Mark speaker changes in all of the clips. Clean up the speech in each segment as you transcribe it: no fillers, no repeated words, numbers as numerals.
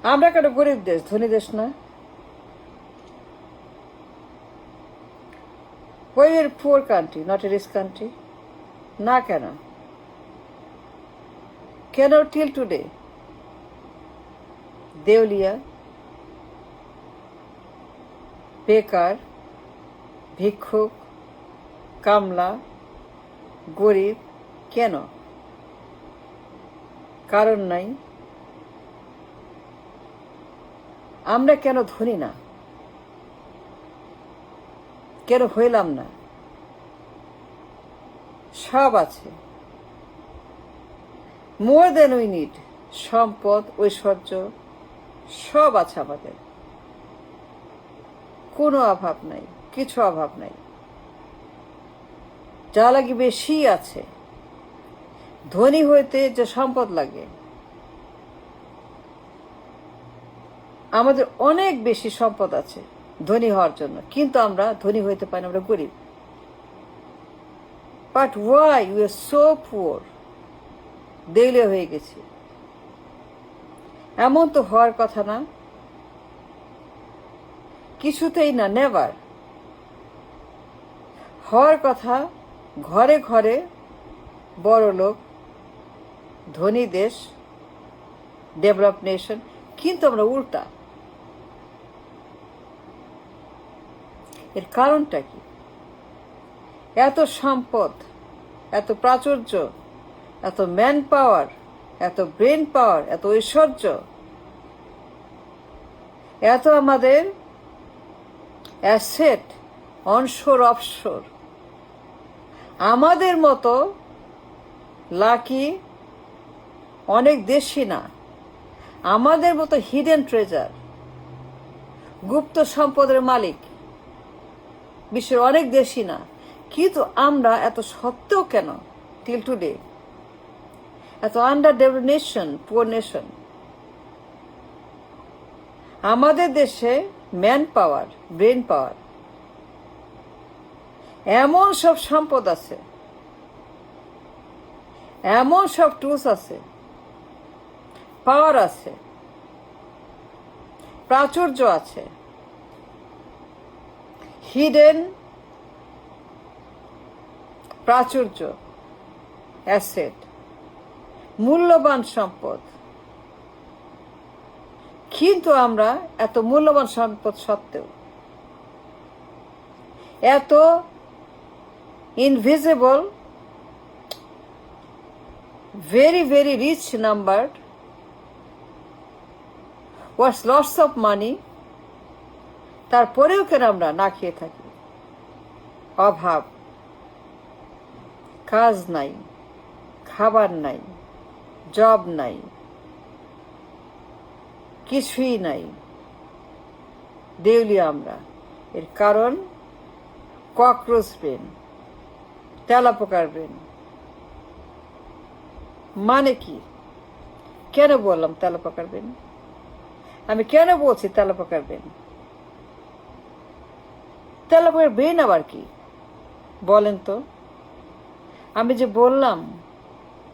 Speaker 1: আমরা কেন গরিব দেশ, ধনী দেশ না? Why we are a poor country, not a rich country? না কেন? কেন till today দেউলিয়া, বেকার, ভিক্ষুক, কামলা, গরিব? কেন? কারণ নাই। আমরা কেন ধনী না? কেন হইলাম না? সব আছে, মোর দেন উই নিড। সম্পদ, ঐশ্বর্য সব আছে আমাদের, কোনো অভাব নাই, কিছু অভাব নাই। যা লাগে বেশি আছে। ধনী হইতে যে সম্পদ লাগে, আমাদের অনেক বেশি সম্পদ আছে ধনী হওয়ার জন্য, কিন্তু আমরা ধনী হইতে পারি না, আমরা গরিব। But why you are so poor? দেউলিয়া হয়ে গেছি। এমন তো হওয়ার কথা না, কিছুতেই না, নেভার হওয়ার কথা। ঘরে ঘরে বড় লোক, ধনী দেশ, ডেভেলপ নেশন, কিন্তু আমরা উল্টা। এর কারণটা কি? এত সম্পদ, এত প্রাচুর্য, এত ম্যান পাওয়ার, এত ব্রেন পাওয়ার, এত ঐশ্বর্য, এত আমাদের অ্যাসেট অনশোর অফশোর। আমাদের মতো লাকি অনেক দেশই না, আমাদের মতো হিডেন ট্রেজার, গুপ্ত সম্পদের মালিক বিশ্বের অনেক দেশই না। কিন্তু আমরা এত সত্ত্বেও কেন টিল টুডে এত under develop nation, poor nation? আমাদের দেশে ম্যান পাওয়ার, ব্রেন পাওয়ার, এমন সব সম্পদ আছে, এমন সব টুলস আছে, পাওয়ার আছে, প্রাচুর্য আছে, হিডেন প্রাচুর্য, অ্যাসেট, মূল্যবান সম্পদ। কিন্তু আমরা এত মূল্যবান সম্পদ সত্ত্বেও, এত invisible, very very rich number was lots of money, তারপরেও কেন আমরা না খেয়ে থাকি? অভাব, কাজ নাই, খাবার নাই, জব নাই, কিছুই নাই, দেউলিয়া আমরা। এর কারণ ককরোচ ব্রেন, তেলাপোকার ব্রেন। মানে কি? কেন বললাম তেলাপোকার ব্রেন? আমি কেন বলছি তেলাপোকার ব্রেন? তেলাপোকার ব্রেন আবার কি বলেন তো? আমি যে বললাম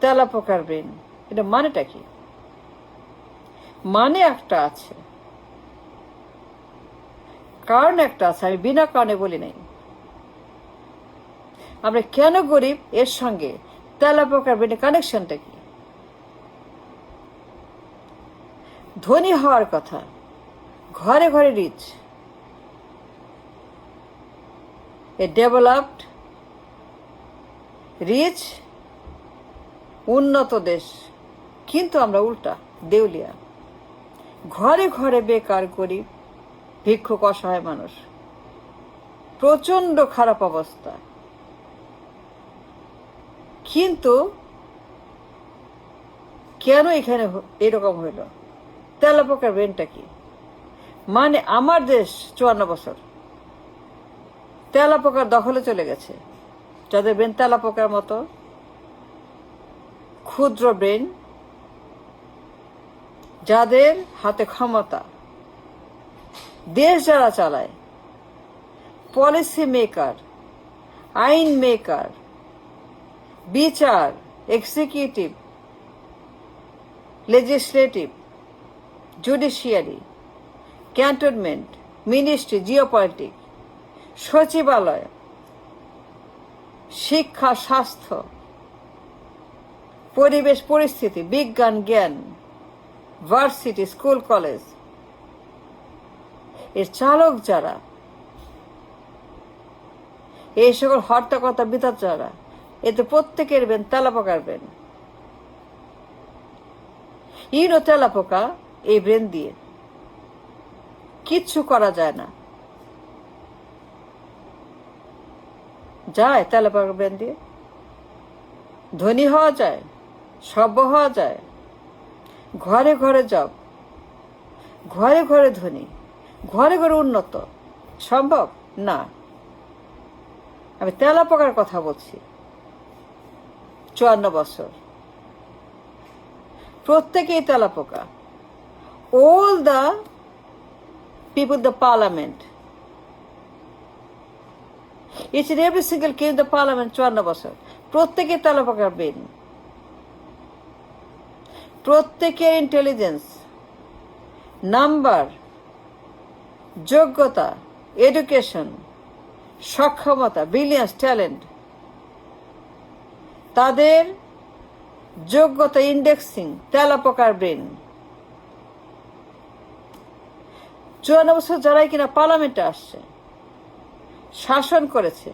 Speaker 1: তেলাপোকার ব্রেন, এটা মানেটা কি? মানে একটা আছে, কারণ একটা আছে, আমি বিনা কারণে বলি নাই। আমরা কেন গরিব, এর সঙ্গে তেলাপোকার ব্রেনের কানেকশনটা কি? ধনী হওয়ার কথা, ঘরে ঘরে রিচ, এ ডেভেলপড রিচ উন্নত দেশ, কিন্তু আমরা উল্টা, দেউলিয়া। ঘরে ঘরে বেকার, গরিব, ভিক্ষুক, অসহায় মানুষ, প্রচন্ড খারাপ অবস্থা। কিন্তু কেন এখানে এরকম হইল? তেলাপোকার ব্রেনটা কি? মানে আমার দেশ 54 বছর তেলাপোকার দখলে চলে গেছে, যাদের ব্রেন তেলাপোকার মতো ক্ষুদ্র ব্রেন, যাদের হাতে ক্ষমতা, দেশ যারা চালায়, পলিসি মেকার, আইন মেকার, বিচার, executive, legislative, judiciary, cantonment, ministry, geopolitic, সচিবালয়, শিক্ষা, স্বাস্থ্য, পরিবেশ পরিস্থিতি, বিজ্ঞান জ্ঞান, ভার্সিটি, স্কুল কলেজ, এর চালক যারা, এই সকল হর্তাকর্তা বিধাত যারা, এতে প্রত্যেকের বেন তেলাপোকার ব্রেন। ইনো তেলাপোকা এই ব্রেন দিয়ে কিচ্ছু করা যায় না। যায় তেলাপোকার ব্রেন দিয়ে? ধনী হওয়া যায়, সভ্য হওয়া যায়, ঘরে ঘরে জব, ঘরে ঘরে ধনী, ঘরে ঘরে উন্নত সম্ভব না। আমি তেলাপোকার কথা বলছি। 54 বছর, প্রত্যেকেই তেলাপোকা। all the people in the parliament, each and every single came in the parliament 54 বছর, প্রত্যেকেই তেলাপোকার ব্রেন। প্রত্যেকের ইন্টেলিজেন্স, নাম্বার, যোগ্যতা, এডুকেশন, সক্ষমতা, ব্রিলিয়ান্স, ট্যালেন্ট, তাদের যোগ্যতা ইন্ডেক্সিং তেলাপোকার ব্রেন। 54 বছর যারাই কিনা পার্লামেন্টে আসছে, শাসন করেছে,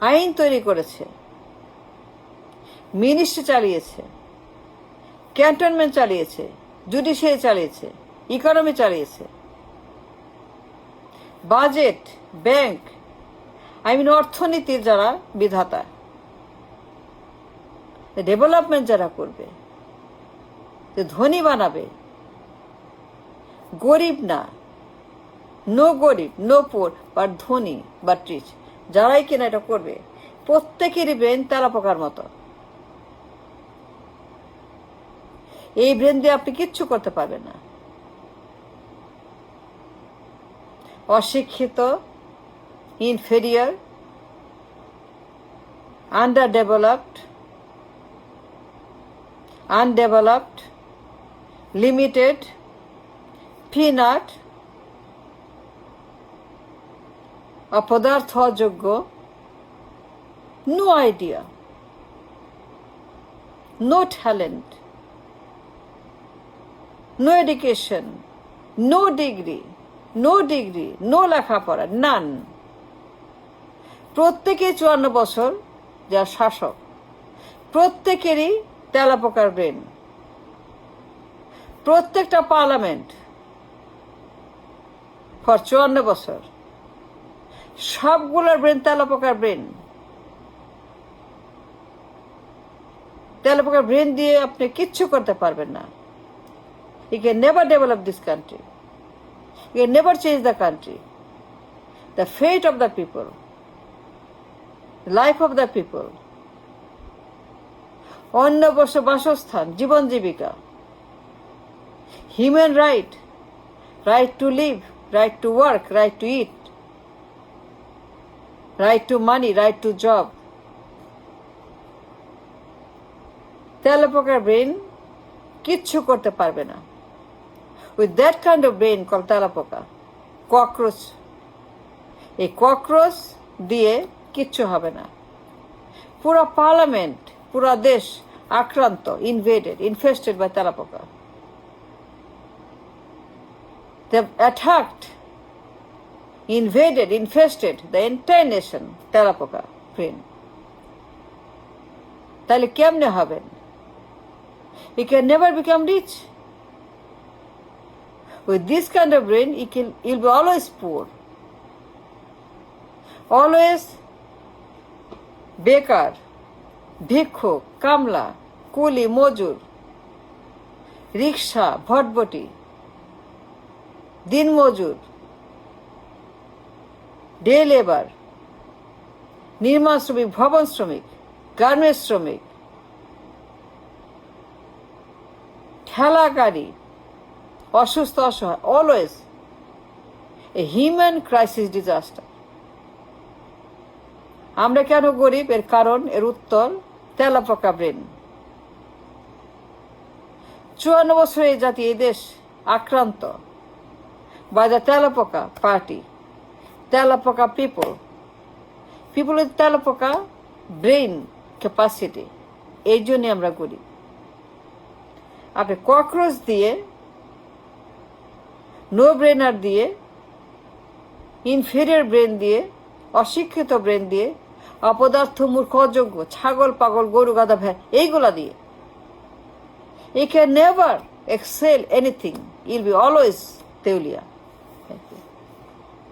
Speaker 1: আইন তৈরি করেছে, মিনিস্ট্রি চালিয়েছে, ক্যান্টনমেন্ট চালিয়েছে, জুডিশিয়ারি চালিয়েছে, ইকোনমি চালিয়েছে, বাজেট, ব্যাংক, অর্থনীতির যারা বিধাতা, ডেভেলপমেন্ট যারা করবে, ধনী বানাবে, গরিব না, নো গরিব, নো পোর, বাট ধনী বা রিচ, যারাই কিনা এটা করবে, প্রত্যেকেরই ব্রেন তেলাপোকার মতো। এই ব্রেন দিয়ে আপনি কিচ্ছু করতে পারবেন না। অশিক্ষিত, inferior, underdeveloped, undeveloped, limited, peanut, অপদার্থ, অযোগ্য, no idea, no talent, no education, no degree, no লেখাপড়া, নান। প্রত্যেকে 54 বছর যার শাসক, প্রত্যেকেরই তেলাপোকার ব্রেন। প্রত্যেকটা পার্লামেন্ট ফর 54 বছর, সবগুলোর ব্রেন তেলাপোকার ব্রেন। তেলাপোকার ব্রেন দিয়ে আপনি কিচ্ছু করতে পারবেন না। You can never develop this country. You can never change the country. The fate of the people, the life of the people, অন্য বাসস্থান, জীবন জীবিকা, human right, right to live, right to work, right to eat, right to money, right to job. তেলাপোকার brain কিচ্ছু করতে পারবে না। With that kind of brain called তেলাপোকা, cockroach, এই ককরোচ দিয়ে কিচ্ছু হবে না। পুরো পার্লামেন্ট, পুরো দেশ আক্রান্ত, infested by তেলাপোকা। They've attacked, infested the entire nation, তেলাপোকা brain। তাহলে কেমনে হবেন? You can never become rich. With this kind of brain, you'll be always poor, always বেকার, ভিক্ষুক, কামলা, কুলি, মজুর, রিক্সা, ভটভটি, দিনমজুর, ডে লেবার, নির্মাণ শ্রমিক, ভবন শ্রমিক, গার্মেন্টস শ্রমিক, ঠেলা গাড়ি, অসুস্থ, অসহায়, always a human crisis disaster. আমরা কেন গরিব? এর কারণ, এর উত্তর তেলাপোকা ব্রেন। 54 বছর এই জাতি এই দেশ আক্রান্ত by the তেলাপোকা পার্টি, তেলাপোকা পিপলের তেলাপোকা ব্রেইন ক্যাপাসিটি, এই জন্যই আমরা করি। আপনি ককরোচ দিয়ে, নো ব্রেনার দিয়ে, ইনফেরিয়র ব্রেন দিয়ে, অশিক্ষিত ব্রেন দিয়ে, অপদার্থ মূর্খ অযোগ্য ছাগল পাগল গরু গাধা ভ্যান এইগুলা দিয়ে you can never excel anything, you'll be always দেউলিয়া।